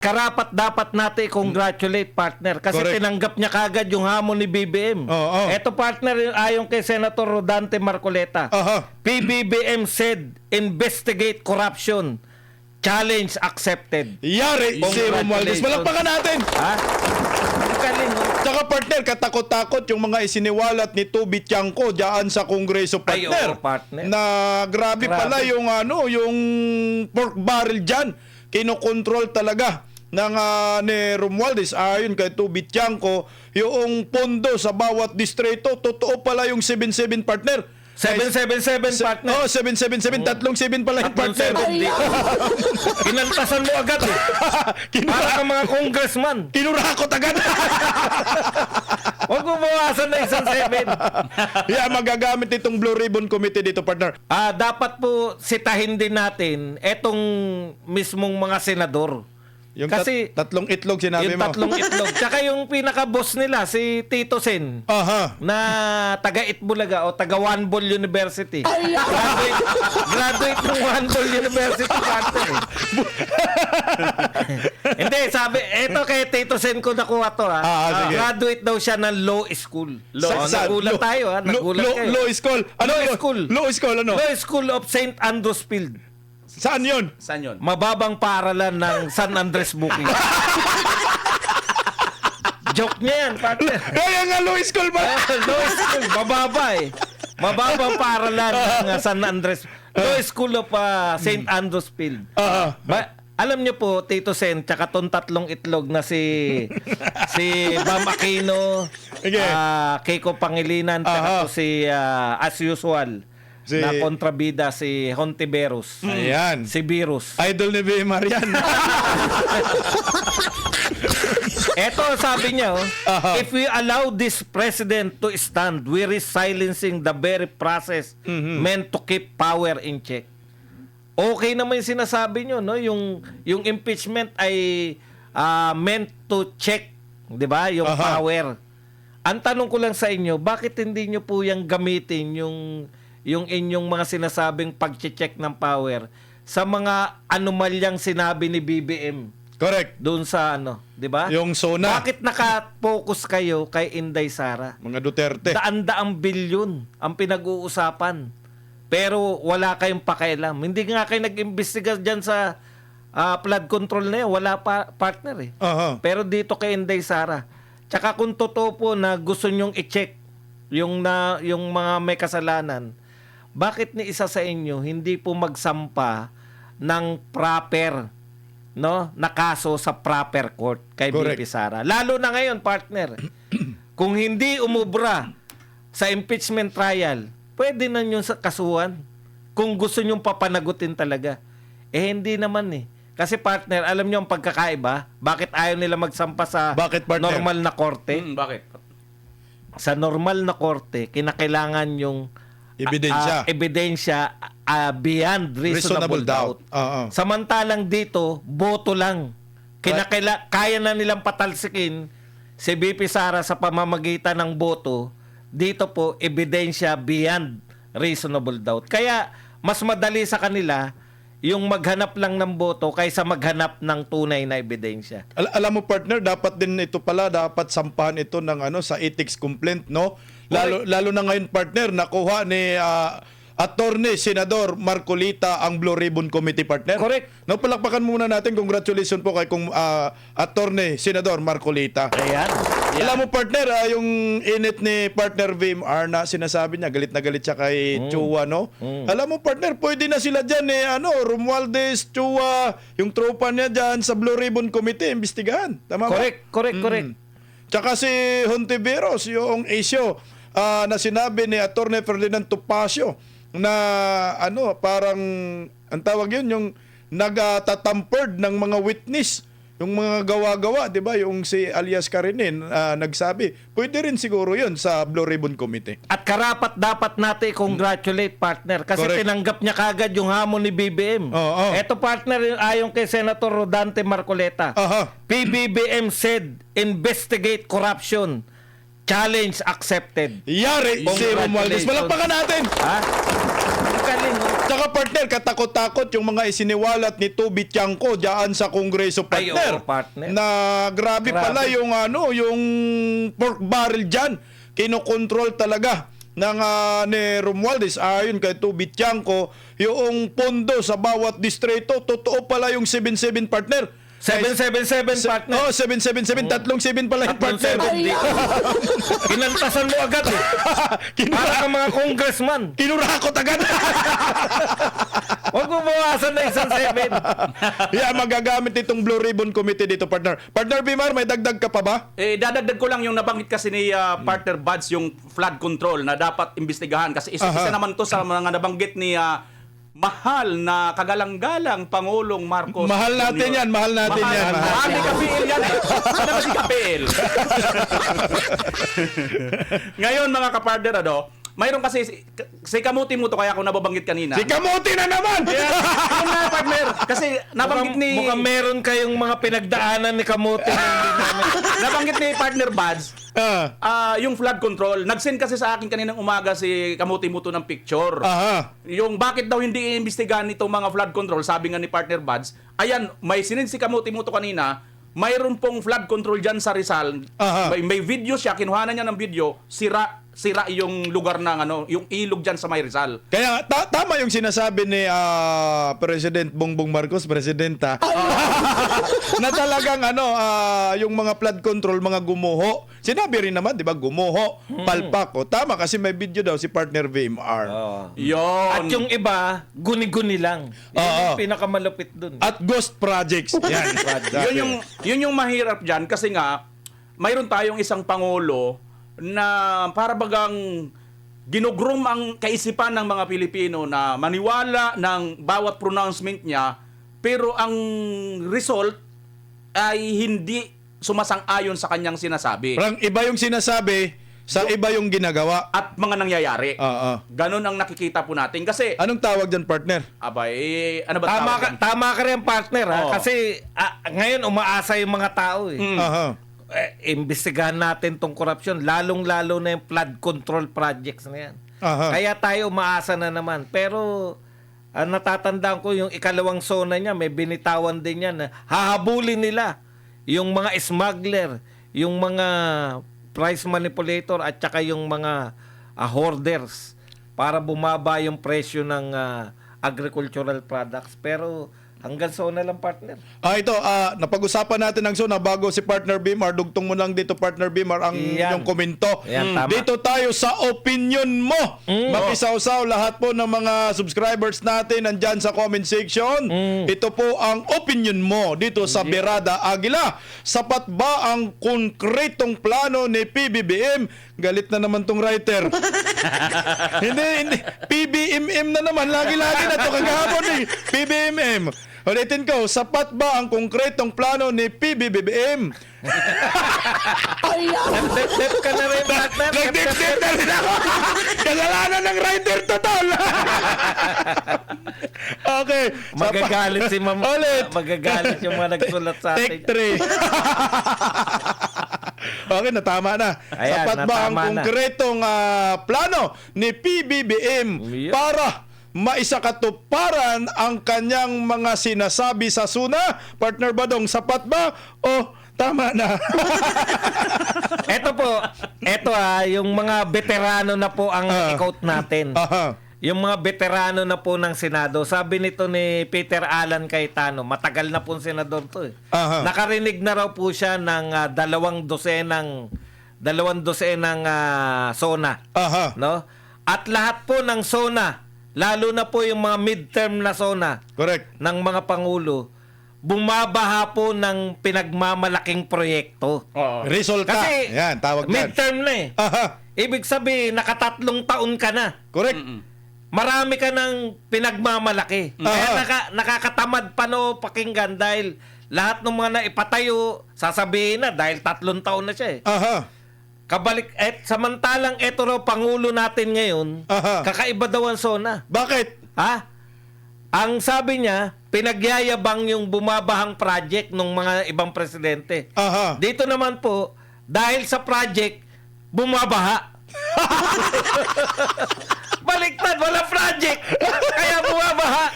Karapat dapat natin congratulate partner kasi Correct. tinanggap niya kagad yung hamon ni BBM. Oo. Eto partner, ayon kay Senator Rodante Marcoleta. Aha. PBBM said investigate corruption. Challenge accepted. Yari si Romualdez. Malakpakan natin. Ha? Ang galing, no? Tsaka partner, katakot-takot yung mga isiniwalat ni Toby Tiangco diyan sa Kongreso Ay, partner. oo, partner. Na grabe pala yung yung pork barrel diyan. Kinokontrol talaga ng ni Romualdez. Ayon kay Toby Tiangco, yung pondo sa bawat distrito, totoo pala yung 7-7 partner. 777 partner. Oh, 777, tatlong 7 pala yung partner. Kinantasan mo agad eh. Para ka mga congressman. Kinurakot agad. Huwag mo bawasan na isang 7. Yeah, magagamit itong Blue Ribbon Committee dito, partner. Dapat po sitahin din natin etong mismong mga senador. Yung Kasi tatlong itlog sinabi yung mo. tatlong itlog. Tsaka yung pinaka-boss nila, si Tito Sen, Aha. na taga Itbulaga o taga One Ball University. Graduate ng One Ball University partner eh. Hindi, sabi, eto kay Tito Sen ko nakuha to ha. Sige. Graduate daw siya ng law school. Nagulat tayo ha. Nagulat kayo. Law school. Ano? Law school. Law school, ano? Law School of St. Andrews Field. Saan yun? Saan yun? Mababang paaralan ng San Andres Bukid. Joke niya yan, partner. Kaya nga law school ba? Law school, mababa eh. Mababang paaralan ng San Andres. Law School of St. Andrews Field. Alam niyo po, Tito Sen, tsaka tong tatlong itlog na si Bam Aquino, Okay. Keiko Pangilinan, tsaka po si as usual, na kontrabida si Hontiveros. Ayan. Si Virus. Idol ni B. Marian. Eto, sabi niya, if we allow this president to stand, we risk silencing the very process meant to keep power in check. Okay naman yung sinasabi niyo, no? Yung impeachment ay meant to check, 'di ba? Yung power. Ang tanong ko lang sa inyo, bakit hindi niyo po yang gamitin yung inyong mga sinasabing pag-check ng power sa mga anomalyang sinabi ni BBM? Correct. Doon sa 'di ba? Yung SONA. Bakit naka-focus kayo kay Inday Sara? Mga Duterte. Daan-daang bilyon ang pinag-uusapan. Pero wala kayong pakialam. Hindi nga kayo nag-imbestiga diyan sa flood control na yun. Wala pa partner eh. Pero dito kay Inday Sara. Tsaka kung totoo po na gusto nyong i-check yung mga may kasalanan, bakit ni isa sa inyo hindi po magsampa ng proper na kaso sa proper court kay BP Sara? Lalo na ngayon, partner. Kung hindi umubra sa impeachment trial, pwede na nyo sa kasuhan. Kung gusto nyong papanagutin talaga. Hindi naman eh. Kasi partner, alam nyo ang pagkakaiba? Bakit ayaw nila magsampa sa normal na korte? Bakit? Sa normal na korte, kinakailangan yung ebidensya beyond reasonable doubt. Samantalang dito, boto lang. Kaya na nilang patalsikin si BP Sara sa pamamagitan ng boto. Dito po, ebidensya beyond reasonable doubt. Kaya, mas madali sa kanila yung maghanap lang ng boto kaysa maghanap ng tunay na ebidensya. Alam mo, partner, dapat din ito pala, dapat sampahan ito ng sa ethics complaint, no? Lalo na ngayon, partner, nakuha ni Attorney Senador Marcoleta ang Blue Ribbon Committee, partner. Correct. No, palakpakan muna natin. Congratulations po kay Attorney Senador Marcoleta. Ayan. Alam mo, partner, yung init ni partner VMR na sinasabi niya, galit na galit siya kay Chua, no? Alam mo, partner, pwede na sila dyan Romualdez, Chua, yung tropa niya dyan sa Blue Ribbon Committee, imbestigahan. Tama ba? Correct. Tsaka si Hontiveros, yung issue na sinabi ni Attorney Ferdinand Topacio na parang ang tawag yun, yung nagtatampered ng mga witness, yung mga gawa-gawa, di ba? Yung si alias Karinin nagsabi, pwede rin siguro yun sa Blue Ribbon Committee. At karapat dapat natin congratulate, partner, kasi tinanggap niya kagad yung hamon ni BBM. Eto, partner, ayon kay Senator Rodante Marcoleta. PBBM said investigate corruption. Challenge accepted. Yari si Romualdez. Malakpakan natin. galing. Tsaka partner, katakot-takot yung mga isiniwalat ni Toby Tiangco diyan sa Kongreso, Ay, partner. oo, partner. Na grabe pala yung yung pork barrel diyan. Kinokontrol talaga ng ni Romualdez ayon kay Toby Tiangco yung pondo sa bawat distrito. Totoo pala yung 7-7, partner. 777 partner. Oh, 777, tatlong 7 pala yung partner. Kinantasan mo agad eh. Para kang mga congressman. Kinurakot agad. Huwag mo bawasan na isang 7. Yeah, magagamit itong Blue Ribbon Committee dito, partner. Partner Bimar, may dagdag ka pa ba? Dadagdag ko lang yung nabanggit kasi ni partner Buds, yung flood control na dapat imbestigahan kasi isa naman to sa mga nabanggit ni mahal na kagalang-galang Pangulong Marcos. Mahal natin Jr. yan, mahal natin yan. Mahal ni Kapil yan eh. Ano ba si Kapil? Ngayon mga kapartner, mayroon kasi si Kamuti mo to kaya ako nababanggit kanina. Si Kamuti na naman! Yun na, partner. Kasi nabanggit ni... Mukhang meron kayong mga pinagdaanan ni Kamuti. nabanggit ni partner Buds, yung flood control. Nag-send kasi sa akin kaninang umaga si Kamuti Muto ng picture. Yung bakit daw hindi iimbestigahan itong mga flood control, sabi nga ni partner Buds, ayan, may sinend si Kamuti Muto kanina, mayroon pong flood control dyan sa Rizal. May video siya, kinuhanan niya ng video, sira yung lugar ng yung ilog dyan sa may Rizal. Kaya tama yung sinasabi ni President Bongbong Marcos, Presidenta, na talagang yung mga flood control, mga gumuho. Sinabi rin naman, di ba, gumuho, palpak. O, tama kasi may video daw si partner VMR. Yun. At yung iba, guni-guni lang. Yun yung pinakamalupit dun. At ghost projects. Yan. yun yung mahirap dyan kasi nga, mayroon tayong isang Pangulo na para bagang ginugrum ang kaisipan ng mga Pilipino na maniwala ng bawat pronouncement niya, pero ang result ay hindi sumasang-ayon sa kanyang sinasabi. Parang iba yung sinasabi, sa iba yung ginagawa. At mga nangyayari. Ganon ang nakikita po natin. Kasi, Anong tawag dyan, partner? abay, ano ba tawag yan? Tama ka rin, partner. Ha? Oo. Kasi ngayon umaasa yung mga tao eh. Imbestigahan natin tong korupsyon, lalong-lalo na yung flood control projects na yan. Kaya tayo umaasa na naman. Pero natatandaan ko yung ikalawang zona niya, may binitawan din yan na hahabulin nila yung mga smuggler, yung mga price manipulator at saka yung mga hoarders para bumaba yung presyo ng agricultural products. Pero hanggang zona lang, partner. Ito, napag-usapan natin ang zona bago si partner Bimar. Dugtong mo lang dito, partner Bimar, ang yung komento. Yan, tama. Dito tayo sa opinion mo. Makisaw-saw lahat po ng mga subscribers natin nandyan sa comment section. Ito po ang opinion mo dito sa Berada Agila. Sapat ba ang konkretong plano ni PBBM? Galit na naman tong writer. hindi. PBMM na naman. Lagi-lagi na ito kagahapon eh. PBMM. Ulitin ko, sapat ba ang konkretong plano ni PBBM? Nag-dep ka na rin, partner. Nag-dip-dip na rin ako. Kasalanan ng writer to, tol. Okay. Magagalit si Ma'am. Ulit. Magagalit yung mga nagsulat sa atin. Take 3. Okay, natama na. Ayan, Sapat ba ang natama na. konkretong plano ni PBBM Yep. para maisakatuparan ang kanyang mga sinasabi sa SUNA? Partner Badong, sapat ba o tama na? Ito po, yung mga veterano na po ang i-quote natin. Yung mga veterano na po ng Senado, sabi nito ni Peter Alan Cayetano, matagal na pong senador to eh. Nakarinig na raw po siya ng 2 dosenang SONA. No? At lahat po ng SONA, lalo na po yung mga midterm na SONA Correct. ng mga pangulo, bumabaha po ng pinagmamalaking proyekto. Resulta. Kasi Yan, tawag yan. midterm na eh. Ibig sabihin, naka3 taon ka na. Correct. Marami ka ng pinagmamalaki. Kaya nakakatamad pa no pakinggan dahil lahat ng mga naipatayo, sasabihin na dahil 3 taon na siya eh. Kabalik, samantalang eto raw Pangulo natin ngayon, kakaiba daw ang SONA. Bakit? Ang sabi niya, pinagyayabang yung bumabahang project ng mga ibang presidente. Dito naman po, dahil sa project, bumabaha. baliktad, wala project. Kaya bumabaha.